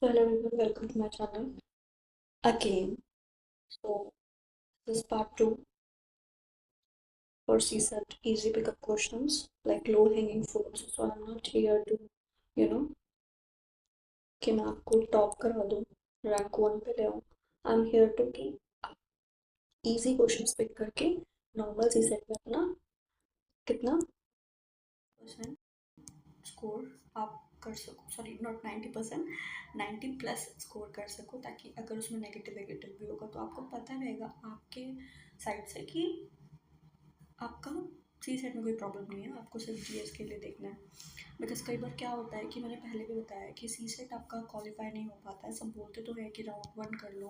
So hello everyone, welcome to my channel again. So this is part 2 for CSET easy pickup questions like low hanging fruits. So I'm not here to you know कि मैं आपको top करवा दूँ, rank 1 पे ले आऊँ. I am here to कि easy questions pick करके नॉर्मल सीसेट में अपना कितना परसेंट स्कोर आप कर सको, सॉरी नॉट 90%, 90 प्लस स्कोर कर सको, ताकि अगर उसमें नेगेटिव वेगेटिव भी होगा तो आपको पता रहेगा आपके साइड से कि आपका सी सेट में कोई प्रॉब्लम नहीं है, आपको सिर्फ जीएस के लिए देखना है. बिकॉज कई बार क्या होता है कि मैंने पहले भी बताया कि सी सेट आपका क्वालिफाई नहीं हो पाता है. सब बोलते तो है कि राउंड 1 कर लो,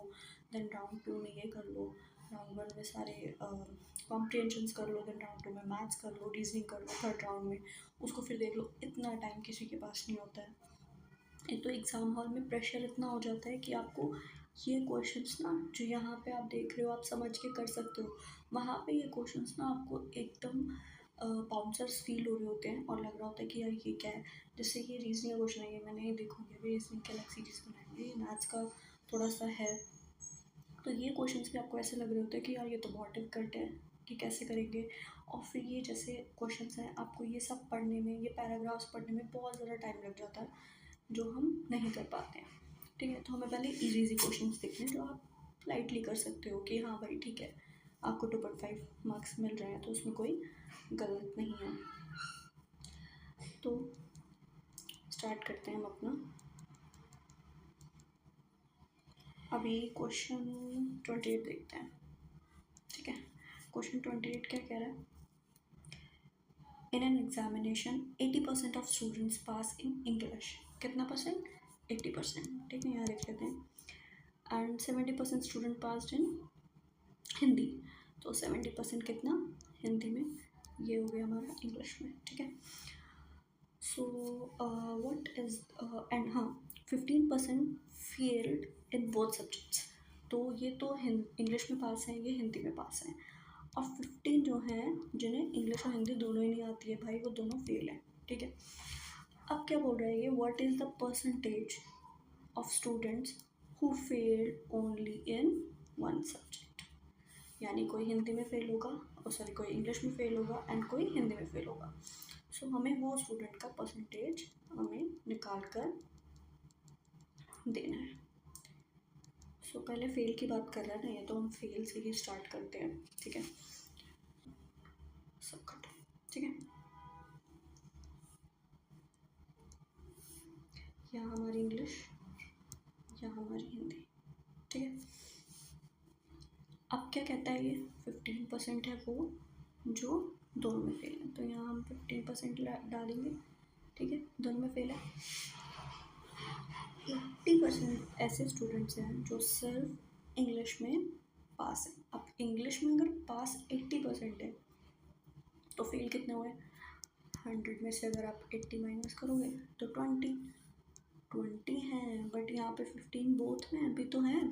देन राउंड 2 में ये कर लो, राउंड 1 में सारे कॉम्प्रिहेंशंस कर लो, देन राउंड 2 में मैथ्स कर लो, रीजनिंग कर लो, थर्ड राउंड में उसको फिर देख लो. इतना टाइम किसी के पास नहीं होता है. एक तो एग्ज़ाम हॉल में प्रेशर इतना हो जाता है कि आपको ये क्वेश्चंस ना जो यहाँ पे आप देख रहे हो आप समझ के कर सकते हो, वहाँ पे ये क्वेश्चंस ना आपको एकदम बाउंसर्स फील हो रहे होते हैं और लग रहा होता है कि यार ये क्या है. जैसे ये रीजनिंग का क्वेश्चन है, ये मैंने देखो ये भी रीजनिंग के अलग सीरीज बनाई है, ये मैथ्स का थोड़ा सा है. तो ये क्वेश्चंस भी आपको ऐसे लग रहे होते हैं कि यार ये तो बहुत डिफिकल्ट है कि कैसे करेंगे. और फिर ये जैसे क्वेश्चंस हैं आपको ये सब पढ़ने में, ये पैराग्राफ्स पढ़ने में बहुत ज़्यादा टाइम लग जाता है जो हम नहीं कर पाते हैं. ठीक है, तो हमें पहले इजी इजी क्वेश्चंस देखने हैं जो आप लाइटली कर सकते हो कि हाँ भाई ठीक है, आपको 2.5 मार्क्स मिल रहे हैं तो उसमें कोई गलत नहीं है. तो स्टार्ट करते हैं हम अपना. अभी क्वेश्चन 28 देखते हैं. ठीक है, क्वेश्चन 28 क्या कह रहा है. In an examination 80% of students pass in English. कितना परसेंट? 80%. ठीक है, यहाँ देख लेते हैं. एंड 70% स्टूडेंट पास इन हिंदी. तो 70% कितना हिंदी में, ये हो गया हमारा इंग्लिश में. ठीक है, सो व्हाट इज एंड हाँ 15% फेल्ड इन बोथ सब्जेक्ट्स. तो ये तो इंग्लिश में पास हैं, ये हिंदी में पास हैं. और 15 जो हैं जिन्हें इंग्लिश और हिंदी दोनों ही नहीं आती है भाई, वो दोनों फेल हैं. ठीक है, अब क्या बोल रहा है ये, what is the percentage of students who failed only in one subject. यानी कोई हिंदी में फ़ेल होगा, और सॉरी कोई इंग्लिश में फ़ेल होगा एंड कोई हिंदी में फ़ेल होगा. सो हमें वो स्टूडेंट का परसेंटेज हमें निकाल कर देना है. सो पहले फ़ेल की बात कर रहे हैं ना, ये तो हम फेल से ही स्टार्ट करते हैं. ठीक है, सब कट. ठीक है, यहाँ हमारी इंग्लिश, यहाँ हमारी हिंदी. ठीक है, अब क्या कहता है ये 15% है वो जो दोनों में फेल है. तो यहाँ हम 15% डालेंगे. ठीक है, दोनों में फेल है. 80% ऐसे स्टूडेंट्स हैं जो सिर्फ इंग्लिश में पास हैं. अब इंग्लिश में अगर पास 80% है तो फेल कितने हुए. 100 में से अगर आप 80 माइनस करोगे तो 20 हैं. बट यहाँ पे 15 बोथ में भी तो हैं.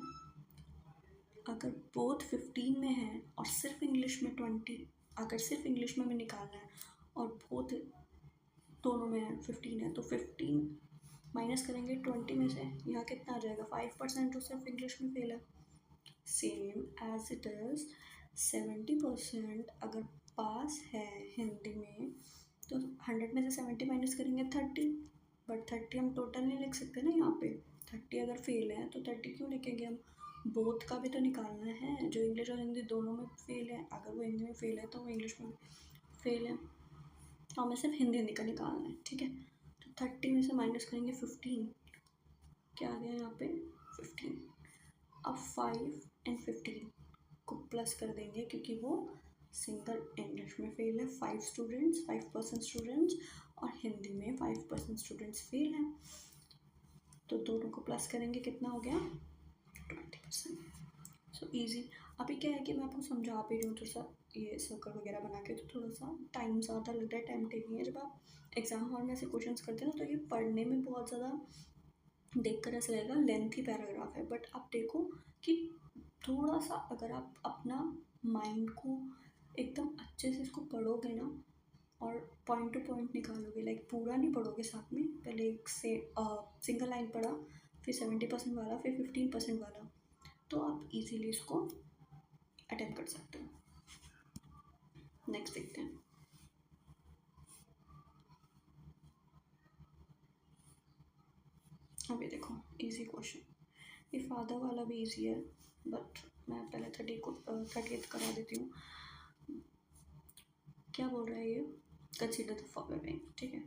अगर बोथ 15 में है और सिर्फ इंग्लिश में 20, अगर सिर्फ इंग्लिश में हमें निकालना है और बोथ दोनों में 15 है, तो 15 माइनस करेंगे 20 में से, यहाँ कितना आ जाएगा 5% जो सिर्फ इंग्लिश में फेल है. सेम एज इट इज़ 70% अगर पास है हिंदी में, तो 100 में से 70 माइनस करेंगे 30. बट 30 हम टोटल नहीं लिख सकते ना यहाँ पे. 30 अगर फेल है तो 30 क्यों लिखेंगे हम, बोथ का भी तो निकालना है. जो इंग्लिश और हिंदी दोनों में फेल है, अगर वो हिंदी में फेल है तो वो इंग्लिश में फेल है. तो हमें सिर्फ हिंदी का निकालना है. ठीक है, तो 30 में से माइनस करेंगे 15, क्या आ गया यहाँ पे 15. अब 5 एंड 15 को प्लस कर देंगे क्योंकि वो सिंगल इंग्लिश में फेल है. 5% स्टूडेंट्स और हिंदी में 5% स्टूडेंट्स फेल हैं. तो दोनों को प्लस करेंगे, कितना हो गया 20%. So easy. अभी क्या है कि मैं आपको समझा भी रही हूँ थोड़ा सा ये सर्कल वगैरह बना के, तो थोड़ा सा टाइम ज़्यादा लग रहा है. टाइम टेकिंग है. जब आप एग्ज़ाम हॉल में ऐसे क्वेश्चंस करते हैं ना तो ये पढ़ने में बहुत ज़्यादा देख कर ऐसा लगेगा लेंथी पैराग्राफ है. बट आप देखो कि थोड़ा सा अगर आप अपना माइंड को एकदम अच्छे से इसको पढ़ोगे ना और पॉइंट टू पॉइंट निकालोगे, लाइक पूरा नहीं पढ़ोगे साथ में, पहले एक से सिंगल लाइन पढ़ा, फिर 70% वाला, फिर 15% वाला, तो आप इजीली इसको अटेम्प्ट कर सकते हो। नेक्स्ट देखते हैं। अभी देखो इजी क्वेश्चन, ये फादर वाला भी इजी है, बट मैं पहले 30th करा देती हूँ। क्या बोल रहा है ये, कंसीडर द फॉलोइंग, ठीक है।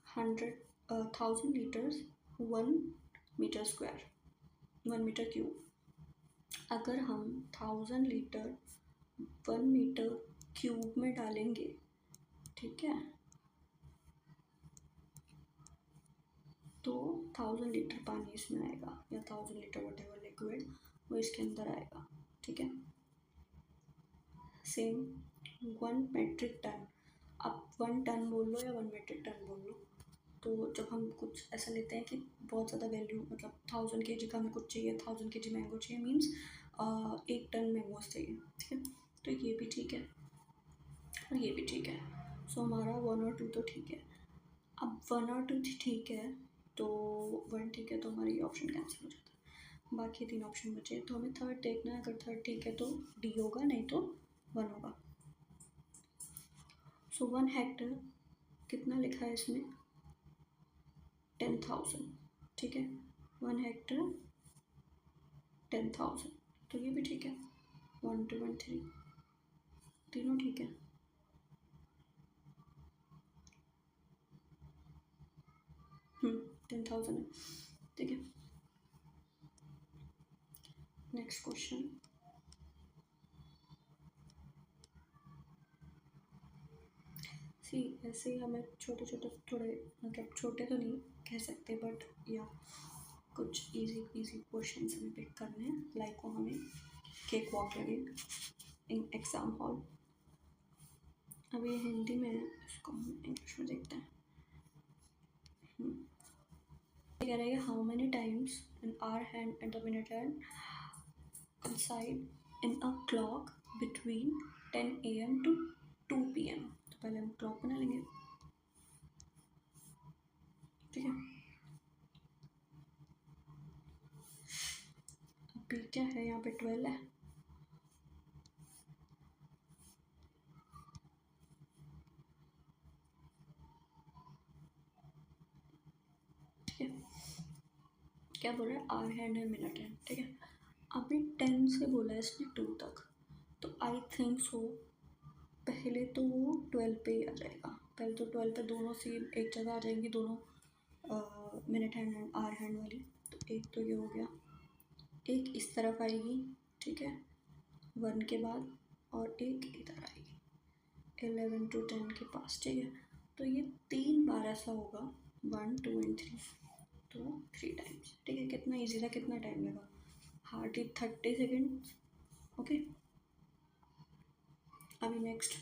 1000 litres 1 metre square, 1 metre cube. अगर हम 1000 लीटर 1 मीटर क्यूब में डालेंगे, ठीक है, तो 1000 लीटर पानी इसमें आएगा, या 1000 लीटर वटेवर लिक्विड वो इसके अंदर आएगा, ठीक है। सेम 1 मेट्रिक टन, आप 1 टन बोल लो या 1 मेट्रिक टन बोल लो, तो जब हम कुछ ऐसा लेते हैं कि बहुत ज़्यादा वैल्यू, मतलब 1000 kg का हमें कुछ चाहिए, 1000 kg मैंगो चाहिए, मीन्स 1 टन मैंगोज चाहिए, ठीक है। तो ये भी ठीक है और ये भी ठीक है। सो हमारा 1 और 2 तो ठीक है। अब 1 और 2 ठीक है, तो 1 ठीक है, तो हमारा ये ऑप्शन कैंसिल हो जाता है। बाकी 3 ऑप्शन बचे, तो हमें थर्ड देखना है। अगर थर्ड ठीक है तो डी होगा, नहीं तो 1 होगा। सो 1 हेक्टर कितना लिखा है इसमें, 10,000, ठीक है। 1 हेक्टर 10,000, तो ये भी ठीक है। 1 2 1 3 तीनों ठीक है। हम्म, 10,000 है, ठीक है। नेक्स्ट क्वेश्चन, सी ऐसे ही हमें छोटे छोटे, थोड़े मतलब छोटे तो नहीं कह सकते, बट या कुछ इजी इजी क्वेश्चन हमें पिक करने हैं, लाइक वो हमें केक वॉक लगे इन एग्ज़ाम हॉल। अब ये हिंदी में है, इसको हम इंग्लिश में देखते हैं। ये कह रहा है how many times in hour hand and the minute hand coincide in a clock between 10 AM to 2 PM। तो पहले हम क्लॉक बना लेंगे, ठीक है। अभी क्या है, यहाँ पे 12 है, ठीक है। क्या बोल रहा है, hour hand and minute hand, ठीक है। अभी 10 से बोला है इसने 2 तक, तो आई थिंक सो पहले तो वो 12 पे ही आ जाएगा। पहले तो 12 पे दोनों सेम एक जगह आ जाएंगी, दोनों minute hand and hour hand वाली। तो एक तो ये हो गया, एक इस तरफ आएगी, ठीक है, 1 के बाद, और एक इधर आएगी 11 to 10 के पास, ठीक है। तो ये 3 बार ऐसा होगा, 1 2 एंड 3, तो 3 टाइम्स, ठीक है। कितना ईजी था, कितना टाइम लगा, हार्डली 30 सेकेंड, ओके। अभी नेक्स्ट,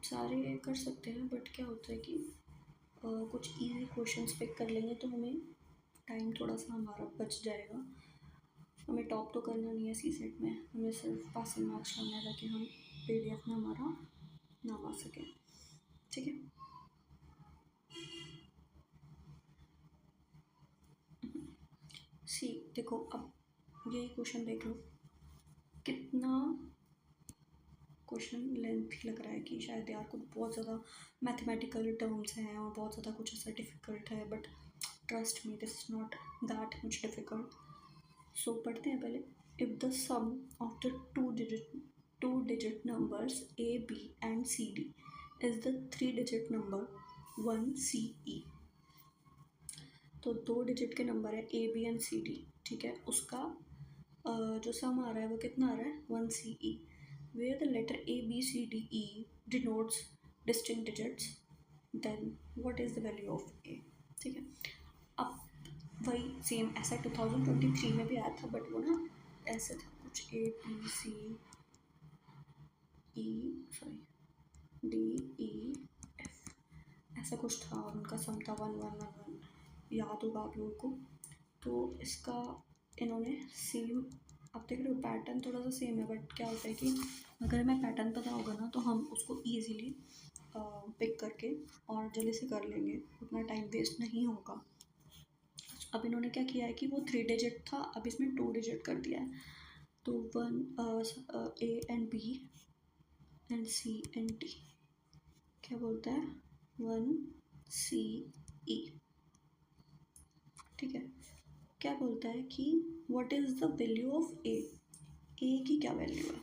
सारे कर सकते हैं, बट क्या होता है कि कुछ इजी क्वेश्चंस पिक कर लेंगे तो हमें टाइम थोड़ा सा हमारा बच जाएगा। हमें टॉप तो करना नहीं है सी सेट में, हमें सिर्फ पासिंग मार्क्स लाना है ताकि हम PDF में हमारा नाम आ सके, ठीक है। सी देखो, अब यही क्वेश्चन देख लो, कितना क्वेश्चन लेंथी लग रहा है कि शायद यार कुछ बहुत ज़्यादा मैथमेटिकल टर्म्स हैं और बहुत ज़्यादा कुछ ऐसा डिफ़िकल्ट है, but trust me this is not that much difficult. So पढ़ते हैं पहले। If the sum of the two digit numbers A B and C D is the 3 digit number 1 C E, तो 2 डिजिट के number है A B and C D, ठीक है। उसका जो सम आ रहा है वो कितना आ रहा है, 1 C E, where the letter A B C D E denotes distinct digits, then what is the value of A, ठीक है। अब वही सेम ऐसा 2023 में भी आया था, बट वो ना ऐसे था कुछ A B C E sorry D E F, ऐसा कुछ था, और उनका सम था 1 1 1 1, याद होगा आप लोगों को। तो इसका इन्होंने सेम, आप देख रहे हो पैटर्न थोड़ा सा सेम है, बट क्या होता है कि अगर हमें पैटर्न पता होगा ना तो हम उसको ईजीली पिक करके और जल्दी से कर लेंगे, उतना टाइम वेस्ट नहीं होगा। अब इन्होंने क्या किया है कि वो 3 डिजिट था, अब इसमें 2 डिजिट कर दिया है। तो 1 A and B and C and D, क्या बोलता है 1CE, ठीक है। क्या बोलता है कि what is the value of A, A की क्या वैल्यू है।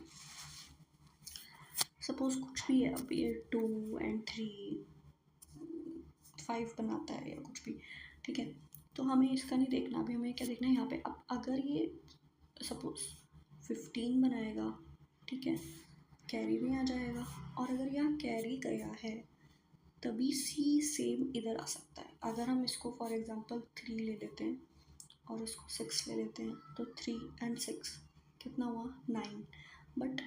सपोज कुछ भी है, अब ये 2 एंड 3 5 बनाता है या कुछ भी, ठीक है। तो हमें इसका नहीं देखना, अभी हमें क्या देखना है यहाँ पे। अब अगर ये सपोज 15 बनाएगा, ठीक है, कैरी भी आ जाएगा, और अगर यहाँ कैरी गया है तभी सी सेम इधर आ सकता है। अगर हम इसको फॉर एग्जांपल 3 ले लेते हैं और इसको 6 ले लेते हैं, तो 3 एंड 6 कितना हुआ 9, बट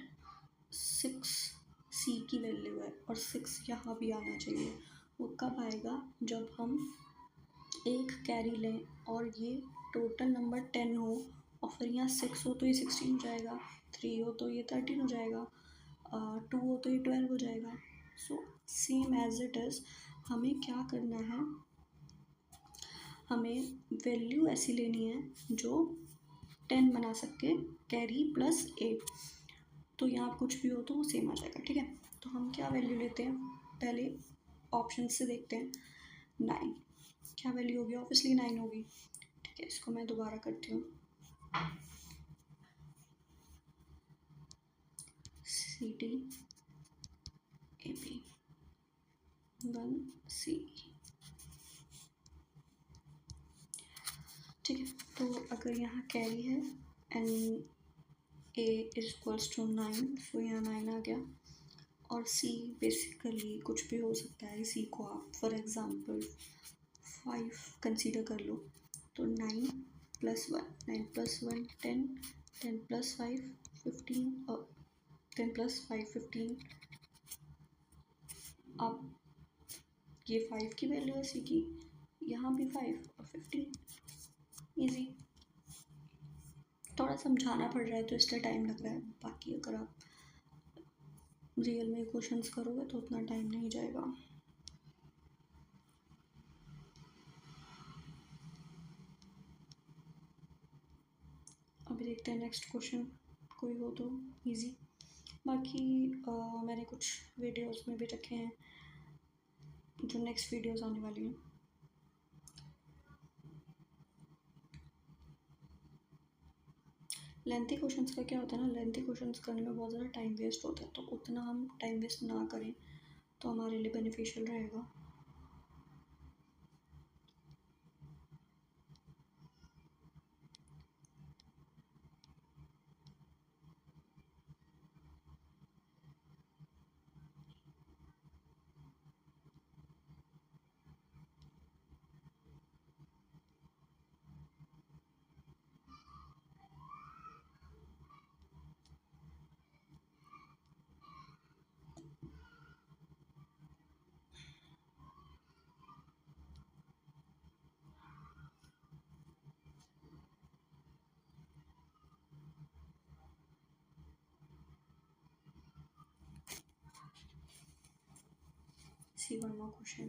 6 सी की वैल्यू है और 6 यहाँ भी आना चाहिए। वो कब आएगा, जब हम एक कैरी लें और ये टोटल नंबर 10 हो, और फिर यहाँ 6 हो तो ये 16 हो जाएगा, 3 हो तो ये 13 हो जाएगा, 2 हो तो ये 12 हो जाएगा। So same as it is, हमें क्या करना है, हमें वैल्यू ऐसी लेनी है जो 10 बना सके, कैरी प्लस 8, तो यहाँ कुछ भी हो तो वो सेम आ जाएगा, ठीक है। तो हम क्या वैल्यू लेते हैं, पहले ऑप्शन से देखते हैं। 9, क्या वैल्यू होगी, ऑब्वियसली 9 होगी, ठीक है। इसको मैं दोबारा करती हूँ, CD AB 1C, ठीक है। तो अगर यहाँ कैरी है and A is equals to 9, so यहाँ 9 आ गया, और C बेसिकली कुछ भी हो सकता है, C को आप फॉर एग्जांपल 5 कंसीडर कर लो, तो 9 + 1, 9 + 1 10, 10 + 5 15, और 10 + 5 15, अब ये 5 की वैल्यू है C की, यहाँ भी 5 और 15, ईजी। थोड़ा समझाना पड़ रहा है तो इसलिए टाइम लग रहा है, बाकी अगर आप रियल में क्वेश्चंस करोगे तो उतना टाइम नहीं जाएगा। अभी देखते हैं नेक्स्ट क्वेश्चन कोई हो तो इजी। बाकी मैंने कुछ वीडियोस में भी रखे हैं जो नेक्स्ट वीडियोस आने वाली हैं। लेंथी क्वेश्चंस का क्या होता है ना, लेंथी क्वेश्चंस करने में बहुत ज़्यादा टाइम वेस्ट होता है, तो उतना हम टाइम वेस्ट ना करें तो हमारे लिए बेनिफिशियल रहेगा। सी वन मोर क्वेश्चन।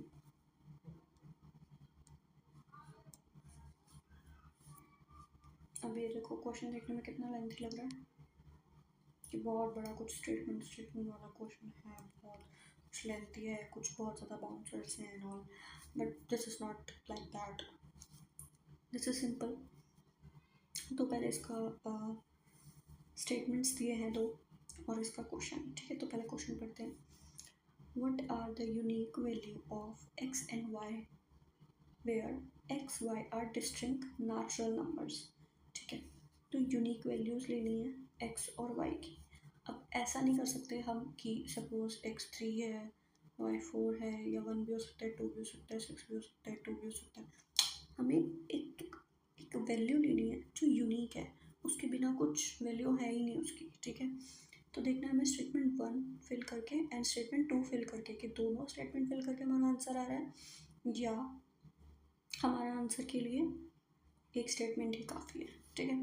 अब ये देखो क्वेश्चन देखने में कितना लेंथी लग रहा है, कि बहुत बड़ा कुछ स्टेटमेंट वाला क्वेश्चन है, बहुत कुछ लेंथी है, कुछ बहुत ज़्यादा बाउंसर्स हैं and all, but this is not like that, this is simple. तो पहले इसका स्टेटमेंट्स दिए हैं 2 और इसका क्वेश्चन, ठीक है। तो पहले क्वेश्चन पढ़ते हैं। What are the unique value of x and y where x y are distinct natural numbers, ठीक है। तो यूनिक वैल्यूज़ लेनी है x और y की। अब ऐसा नहीं कर सकते हम कि सपोज x 3 है, y 4 है, या 1 भी हो सकता है, 2 भी हो सकता है, 6 भी हो सकता है, 2 भी हो सकता है। हमें एक वैल्यू लेनी है जो यूनिक है, उसके बिना कुछ वैल्यू है ही नहीं उसकी, ठीक है। तो देखना है हमें स्टेटमेंट 1 फिल करके एंड स्टेटमेंट 2 फिल करके, कि दोनों स्टेटमेंट फिल करके हमारा आंसर आ रहा है, या हमारा आंसर के लिए एक स्टेटमेंट ही काफ़ी है, ठीक है।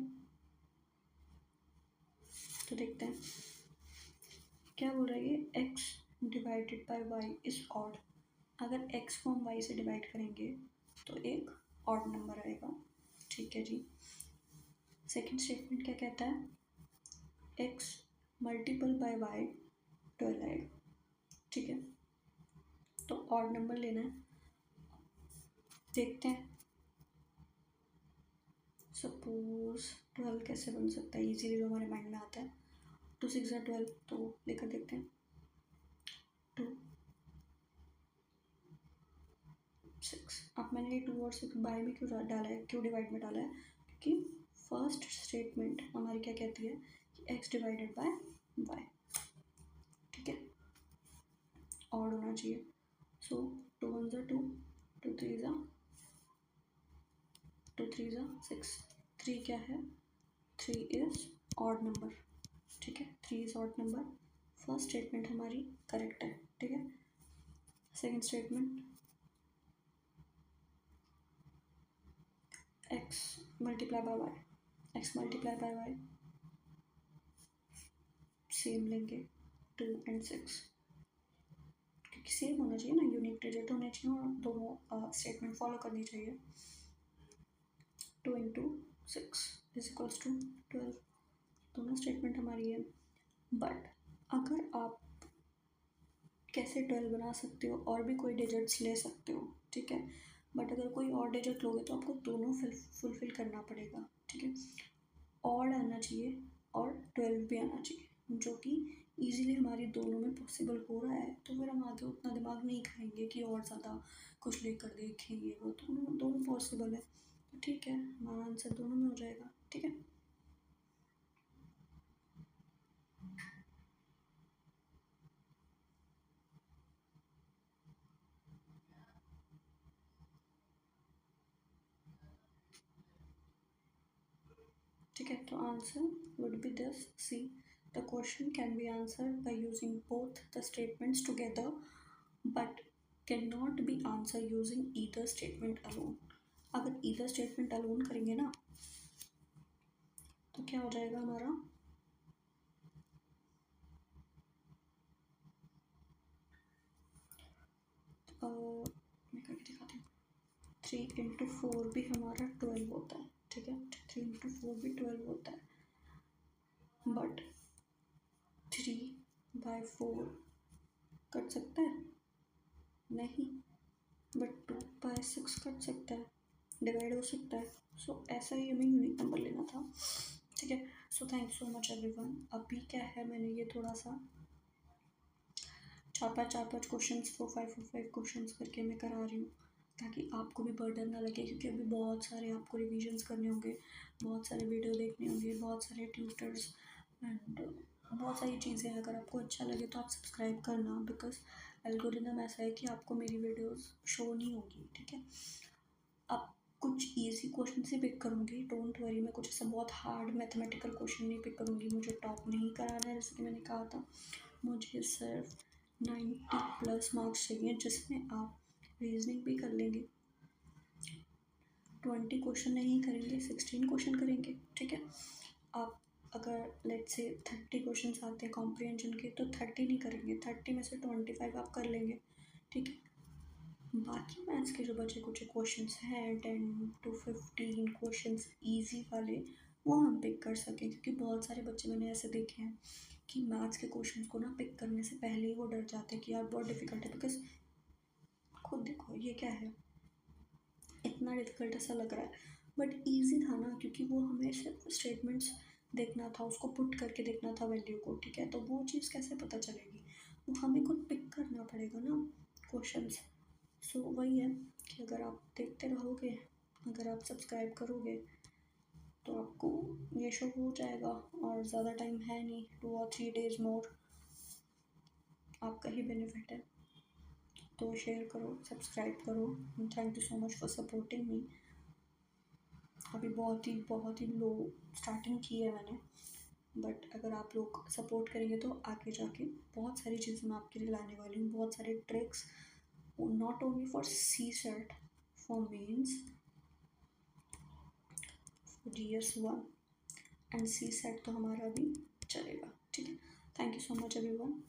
तो देखते हैं क्या बोल रहा है ये, x divided by y is odd. अगर x को हम y से डिवाइड करेंगे तो एक ऑड नंबर आएगा, ठीक है जी। सेकंड स्टेटमेंट क्या कहता है, x मल्टीपल बाय y 12 आएगा, ठीक है। तो ऑड नंबर लेना है, देखते हैं। सपोज 12 कैसे बन सकता है, इजीली जो हमारे माइंड में आता है, 2 6 12, तो लेकर देखते हैं। 2 6। अब मैंने ये 2 और 6 बाय में क्यों डाला है, क्यों डिवाइड में डाला है, क्योंकि फर्स्ट स्टेटमेंट हमारी क्या कहती है कि x डिवाइडेड बाय y, ठीक है, ऑड होना चाहिए। सो 2 1 2, 2 3 2 3 6, 3 क्या है, 3 इज ऑड नंबर, ठीक है, 3 is odd number. First statement हमारी करेक्ट है, ठीक है। Second statement, x multiply by y, x multiply by y same लेंगे 2 and 6, क्योंकि सेम होना चाहिए ना, यूनिक डिजिट होने चाहिए और दोनों स्टेटमेंट फॉलो करनी चाहिए। 2 into 6 इज इक्वल्स टू 12, दोनों स्टेटमेंट हमारी है। बट अगर आप कैसे 12 बना सकते हो, और भी कोई डिजिट्स ले सकते हो, ठीक है, बट अगर कोई और डिजिट लोगे तो आपको दोनों फुलफिल करना पड़ेगा, ठीक है। ऑड आना चाहिए और 12 भी आना चाहिए, जो कि ईजिली हमारी दोनों में पॉसिबल हो रहा है, तो फिर हम आगे उतना दिमाग नहीं खाएंगे कि और ज़्यादा कुछ लेकर देखेंगे, वो दोनों दोनों पॉसिबल है, तो ठीक है, हमारा आंसर दोनों में हो जाएगा, ठीक है। ठीक है, तो answer would be this, see the question can be answered by using both the statements together but can not be answer using either statement alone. अगर ईदर स्टेटमेंट अलोन करेंगे ना तो क्या हो जाएगा हमारा, मैं करके दिखाती हूँ। 3 into 4 भी हमारा 12 होता है, ठीक है, 3 into 4 भी 12 होता है, बट 3/4 कट सकता है नहीं, बट 2/6 कट सकता है, डिवाइड हो सकता है। सो ऐसा ही हमें यूनिक नंबर लेना था, ठीक है। So thank you so much everyone. अभी क्या है, मैंने ये थोड़ा सा 4-5 क्वेश्चन 4-5 क्वेश्चन करके मैं करा रही हूँ, ताकि आपको भी बर्डन ना लगे, क्योंकि अभी बहुत सारे आपको रिविजन्स करने होंगे, बहुत सारे वीडियो देखने होंगे, बहुत सारे ट्यूटर्स एंड बहुत सारी चीज़ें। अगर आपको अच्छा लगे तो आप सब्सक्राइब करना, बिकॉज एल्गोरिदम ऐसा है कि आपको मेरी वीडियोस शो नहीं होगी, ठीक है। अब कुछ इजी क्वेश्चन से पिक करूँगी, डोंट वरी, मैं कुछ ऐसा बहुत हार्ड मैथमेटिकल क्वेश्चन नहीं पिक करूँगी, मुझे टॉप नहीं कराना है, जैसे कि मैंने कहा था। मुझे सिर्फ 90+ मार्क्स चाहिए, जिसमें आप रीजनिंग भी कर लेंगे। 20 क्वेश्चन नहीं करेंगे, 16 क्वेश्चन करेंगे, ठीक है। आप अगर लेट्स से 30 क्वेश्चन आते हैं कॉम्प्रिहेंशन के, तो 30 नहीं करेंगे, 30 में से 25 आप कर लेंगे, ठीक है। बाकी मैथ्स के जो बचे कुछ क्वेश्चंस हैं 10 to 15 क्वेश्चंस ईजी वाले, वो हम पिक कर सकें, क्योंकि बहुत सारे बच्चे मैंने ऐसे देखे हैं कि मैथ्स के क्वेश्चंस को ना पिक करने से पहले ही वो डर जाते हैं कि यार बहुत डिफिकल्ट है, बिकॉज खुद देखो ये क्या है, इतना डिफिकल्ट ऐसा लग रहा है, बट ईजी था ना, क्योंकि वो हमें सिर्फ स्टेटमेंट्स देखना था, उसको पुट करके देखना था वैल्यू को, ठीक है। तो वो चीज़ कैसे पता चलेगी, वो हमें खुद पिक करना पड़ेगा ना क्वेश्चंस। सो वही है कि अगर आप देखते रहोगे, अगर आप सब्सक्राइब करोगे, तो आपको ये शो हो जाएगा, और ज़्यादा टाइम है नहीं, 2 or 3 days मोर, आपका ही बेनिफिट है। तो शेयर करो, सब्सक्राइब करो, thank you so much for supporting me. अभी बहुत ही लो स्टार्टिंग की है मैंने, बट अगर आप लोग सपोर्ट करेंगे तो आगे जाके बहुत सारी चीज़ें मैं आपके लिए लाने वाली हूँ, बहुत सारे tricks, not only for CSET, for mains, GS1 and CSET तो हमारा भी चलेगा, ठीक है। Thank you so much everyone.